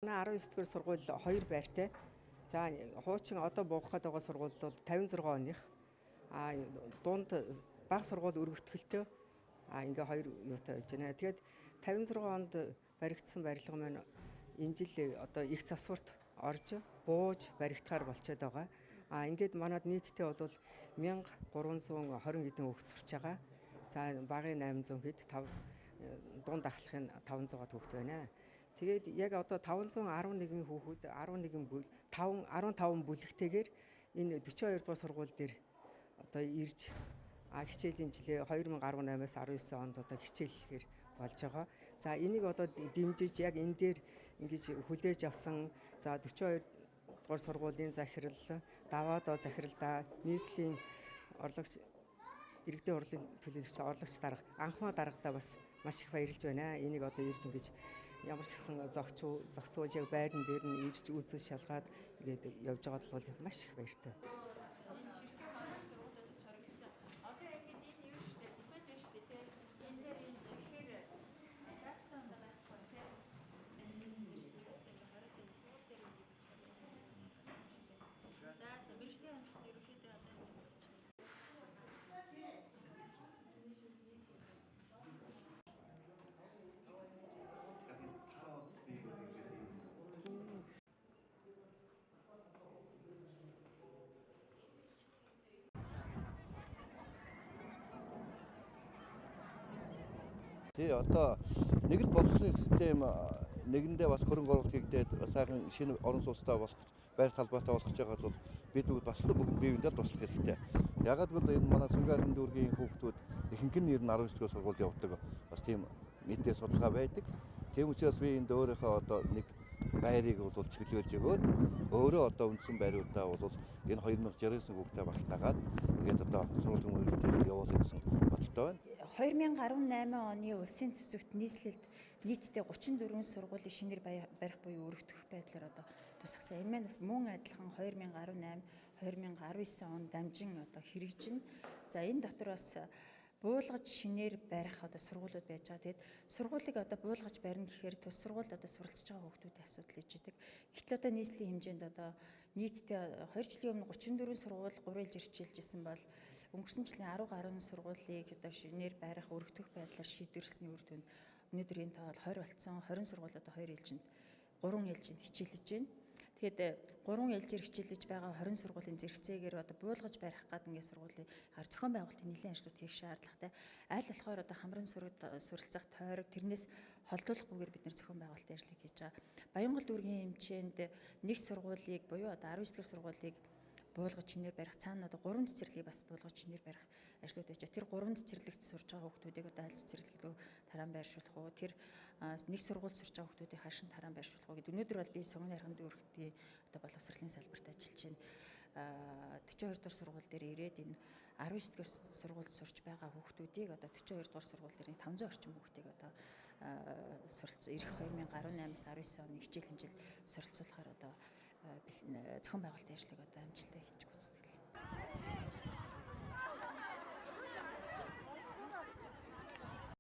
19 дэх сургууль 2 байртай. За хуучин одоо буугахад байгаа сургууль бол 56 оных. Дунд бага сургууль өргөтгөлтөө ингээ 2 юутай байж байна. Тэгээд 56 онд баригдсан барилга маань энэ жил одоо их засварт орж бууж баригдахаар болчиход байгаа. Ингээд манад нийтдээ бол 1320 хэдэн хүүхэд сурч байгаа. За багын 800 хэд дунд ахлахын 500 хүүхэд байна. Тэгээд яг одоо 511 хүүхэд 15 бүлэгтэйгээр энэ 42 дугаар сургууль дээр одоо ирж хичээлийн жилээ 2018-аас 19 онд одоо хичээллэхээр болж байгаа. За энийг одоо дэмжиж яг энэ дээр ингэж хүлээж авсан за 42 дугаар сургуулийн захирал, даваадоо захиралдаа нийслэлийн орлогч иргэдийн хурлын төлөөлөгч орлогч дарга анхмаа даргадаа бас маш их баярлж байна. Энийг одоо ирж ингэж ямар ч гэсэн зохицууж яг байран дээр нь ирж үзэж шалгаад ингээд явж байгаад бол маш их баяртай. Одоо нэг л боловсролын систем нэгэндээ бас хөрөнгө оруулалт хийгдээд сайхан шинэ орон сууцтай болох байр талбайтай болох гэж байгаа бол бид бас л бие биендээ туслах хэрэгтэй. Ягаад гэвэл энэ манай Сүнгаалын дүүргийн хүүхдүүд ихэнх нь 19 дэх сургуульд явдаг бас тийм мэдээ судалгаа байдаг. Тийм учраас би энд өөрийнхөө одоо нэг байрыг бол чөлөөлж өгөөд өөрөө одоо үндсэн байруудаа бол энэ 2069 хүүхдэд багтаагаад ингээд одоо сургууль хүмүүстээ явуулах гэсэн бодолтой байна. 2018 оны улсын төсөвт нийслэлд нийтдээ 34 сургуулийн шинээр барих буюу өргөдөх байдлаар одоо тусгасан. Энэ маань бас мөн адилхан 2018, 2019 он дамжин одоо хэрэгжинэ. За энэ дотор бас буулгаж шинээр барих одоо сургуулиуд байж байгаа. Тэгэд сургуулийг одоо буулгаж барина гэхээр төс сургуульд одоо суралцж байгаа хүүхдүүдийн асуудал иж идэг. Гэтэл одоо нийслэлийн хэмжээнд одоо нийтдээ 2 жилийн өмнө 34 сургууль 3 жилж ирчилжсэн бол өнгөрсөн жилийн 10 гаруй сургуулийг одоо шинээр барих өргөдөх байдлаар шийдвэрлэсний үр дүнд өнөөдөр энэ тоо 20 болсон. 20 сургууль одоо 2 ээлжинд 3 ээлжинд хичээлж байна. Тэгэхэд 3 ээлжээр хичээлж байгаа 20 сургуулийн зэрэгцээгээр одоо буулгаж барих гад ингээд сургуулийн зохион байгуулалтын нэлээд ажлууд хийх шаардлагатай. Аль болохоор одоо хамрын суралцах тойрог тэрнээс холдуулахгүйгээр бид нэр зохион байгуулалтын ажлыг хийж байгаа. Баянгол дүүргийн хэмжээнд нэг сургуулийг буюу одоо 19 дэх сургуулийг буулгаж шинээр барих цаана одоо 3 цэцэрлэгийг бас буулгаж шинээр барих ажлууд хийж байгаа. Тэр 3 цэцэрлэгт сурж байгаа хүүхдүүдийг одоо аль цэцэрлэг рүү тараан байршуулах уу? Тэр нэг сургууль сурж байгаа хүүхдүүдийг хаашин тараан байршуулах уу гэдэг. Өнөөдөр бол би Сонгон найрхан дүүрэгтийн одоо боловсролын салбарт ажиллаж байна. 42 дугаар сургууль дээр ирээд энэ 19 дугаар сургуульд сурч байгаа хүүхдүүдийг одоо 42 дугаар сургууль дээр 500 орчим хүүхдийг одоо ирэх 2018-аас 19 оны хичээлийн жил суралцуулахаар одоо зохион байгуулалтын ажлыг одоо амжилттай хийж гүйцэтгэл.